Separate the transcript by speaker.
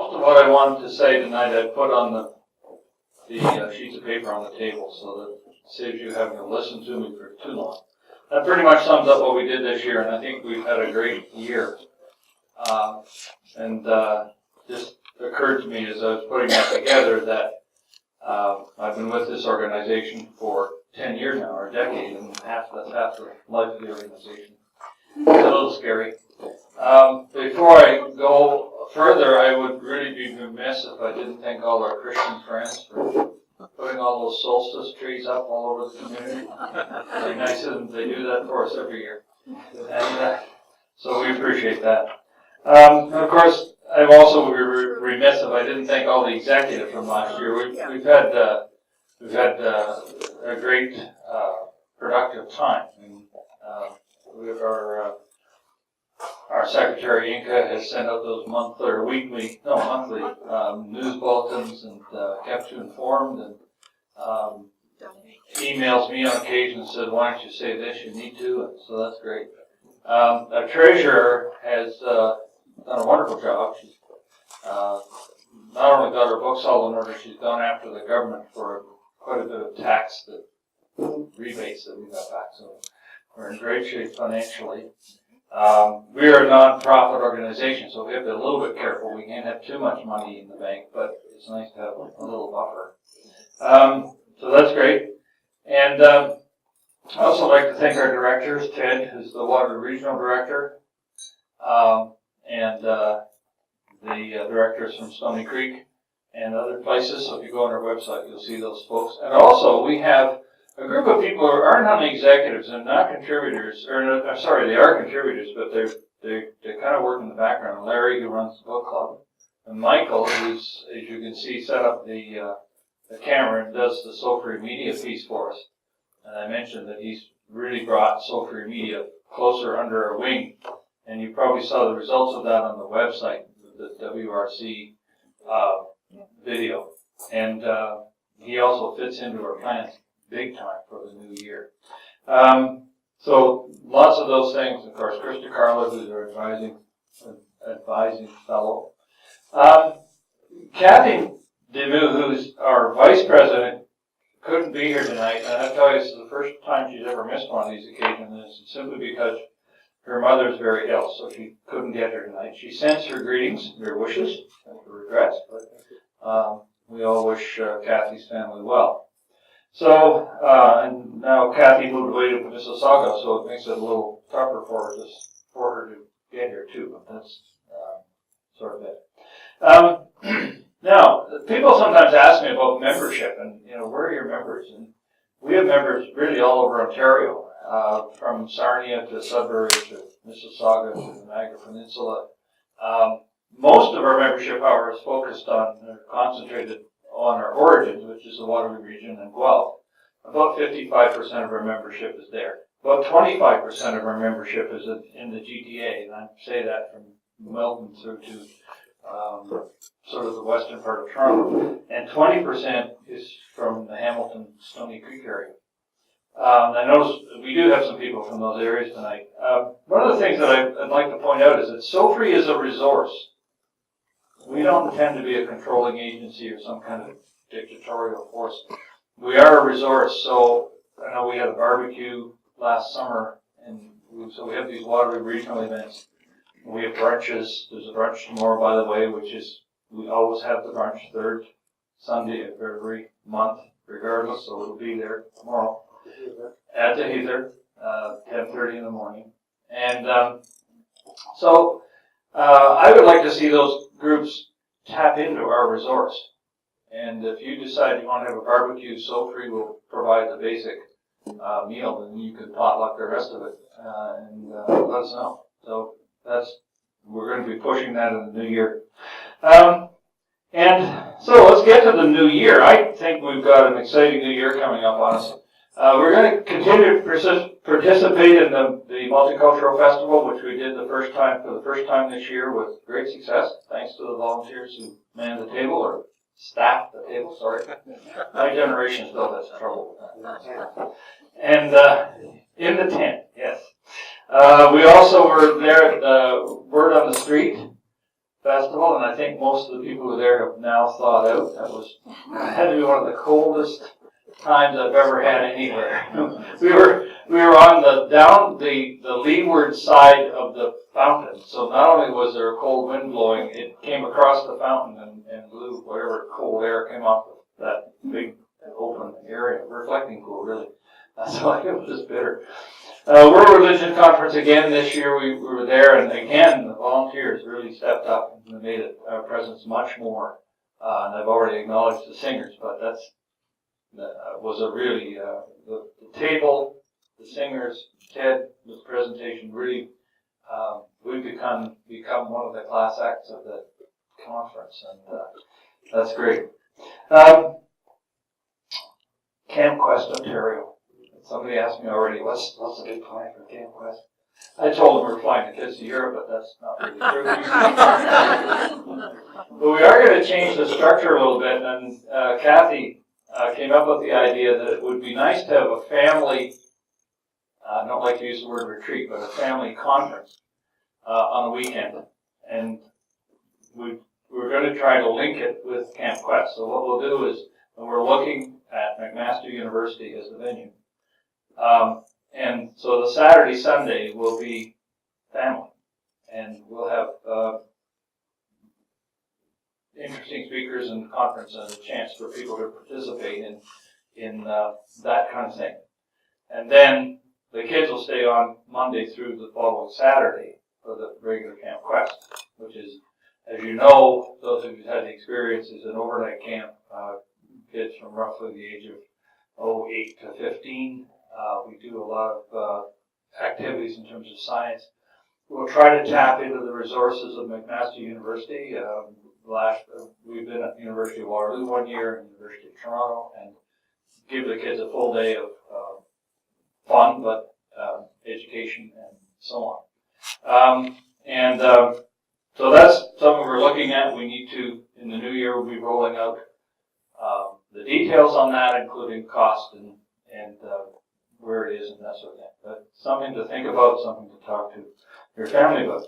Speaker 1: most of what I wanted to say tonight I put on the sheets of paper on the table, so that it saves you having to listen to me for too long. That pretty much sums up what we did this year, and I think we've had a great year. Just occurred to me as I was putting that together that I've been with this organization for 10 years now, or a decade, and that's half the life of the organization. It's a little scary. Before I go further, I would really be remiss if I didn't thank all our Christian friends for putting all those solstice trees up all over the community. It's very nice of them. They do that for us every year. And so we appreciate that. Of course, I've also be remiss if I didn't thank all the executives from last year. We've had a great productive time. And, our secretary Inca has sent out those monthly news bulletins and kept you informed, and emails me on occasion and said, "Why don't you say this? You need to." And so that's great. Our treasurer has done a wonderful job. She's not only got her books all in order, she's gone after the government for quite a bit of tax rebates that we got back. So we're in great shape financially. We are a non-profit organization, so we have to be a little bit careful. We can't have too much money in the bank, but it's nice to have a little buffer. So that's great. And I also like to thank our directors, Ted, who's the Water Regional Director, and the directors from Stony Creek and other places. So if you go on our website, you'll see those folks. And also, we have a group of people who aren't on the executives and not contributors, they are contributors, but they kind of work in the background. Larry, who runs the book club, and Michael, who's, as you can see, set up the camera and does the Soulfree Media piece for us. And I mentioned that he's really brought Soulfree Media closer under our wing, and you probably saw the results of that on the website, the WRC video. And he also fits into our plans big time for the new year. So lots of those things. Of course, Krista Carla, who's our advising fellow. Kathy DeMue, who's our vice president, couldn't be here tonight. And I tell you, this is the first time she's ever missed one of these occasions. And it's simply because her mother's very ill, so she couldn't get here tonight. She sends her greetings, her wishes, and her regrets, but we all wish Kathy's family well. So, and now Kathy moved away to Mississauga, so it makes it a little tougher for her to get here too, but that's sort of it. Now, people sometimes ask me about membership and, where are your members? And we have members really all over Ontario, from Sarnia to Sudbury to Mississauga to the Niagara Peninsula. Most of our membership, however, is focused on, concentrated on our origins, which is the Waterloo region and Guelph. About 55% of our membership is there. About 25% of our membership is in the GTA, and I say that from Milton through to sort of the western part of Toronto, and 20% is from the Hamilton, Stony Creek area. I notice we do have some people from those areas tonight. One of the things that I'd like to point out is that Soulfree is a resource. We don't intend to be a controlling agency or some kind of dictatorial force. We are a resource, so I know we had a barbecue last summer, and so we have these Waterloo regional events. We have brunches. There's a brunch tomorrow, by the way, which is, we always have the brunch third Sunday of every month, regardless, so it'll be there tomorrow at the Heather, 10:30 in the morning. And so I would like to see those groups tap into our resource. And if you decide you want to have a barbecue, Soulfree will provide the basic meal, and you can potluck the rest of it and let us know. So we're going to be pushing that in the new year. And so let's get to the new year. I think we've got an exciting new year coming up on us. We're going to continue to participate in the Multicultural Festival, which we did for the first time this year with great success, thanks to the volunteers who manned the table, or staffed the table, sorry. My generation still has trouble with that. And in the tent, yes. We also were there at the Word on the Street festival, and I think most of the people who were there have now thawed out. Had to be one of the coldest times I've ever had anywhere. we were on the leeward side of the fountain, so not only was there a cold wind blowing, it came across the fountain and blew whatever cold air came off of that big open area, reflecting pool, really. So it was bitter. World Religion Conference again this year. We were there, and again the volunteers really stepped up and made our presence much more. And I've already acknowledged the singers, but that was a really the table, the singers, Ted, the presentation. Really, we've become one of the class acts of the conference, and that's great. Camp Quest, Ontario. Somebody asked me already, what's the big plan for Camp Quest? I told them we're flying the kids to Europe, but that's not really true. But we are going to change the structure a little bit, and Kathy came up with the idea that it would be nice to have a family, I don't like to use the word retreat, but a family conference on a weekend. And we're going to try to link it with Camp Quest. So what we'll do is, when we're looking at McMaster University as the venue, and so the Saturday, Sunday will be family, and we'll have interesting speakers and conference and a chance for people to participate in that kind of thing. And then the kids will stay on Monday through the following Saturday for the regular Camp Quest, which is, as you know, those of you who've had the experience, is an overnight camp. Kids from roughly the age of 8 to 15. We do a lot of activities in terms of science. We'll try to tap into the resources of McMaster University. We've been at the University of Waterloo 1 year and the University of Toronto, and give the kids a full day of fun, but education and so on. So that's something we're looking at. We need to, in the new year, we'll be rolling out the details on that, including cost and where it is and that sort of thing. But something to think about, something to talk to your family about.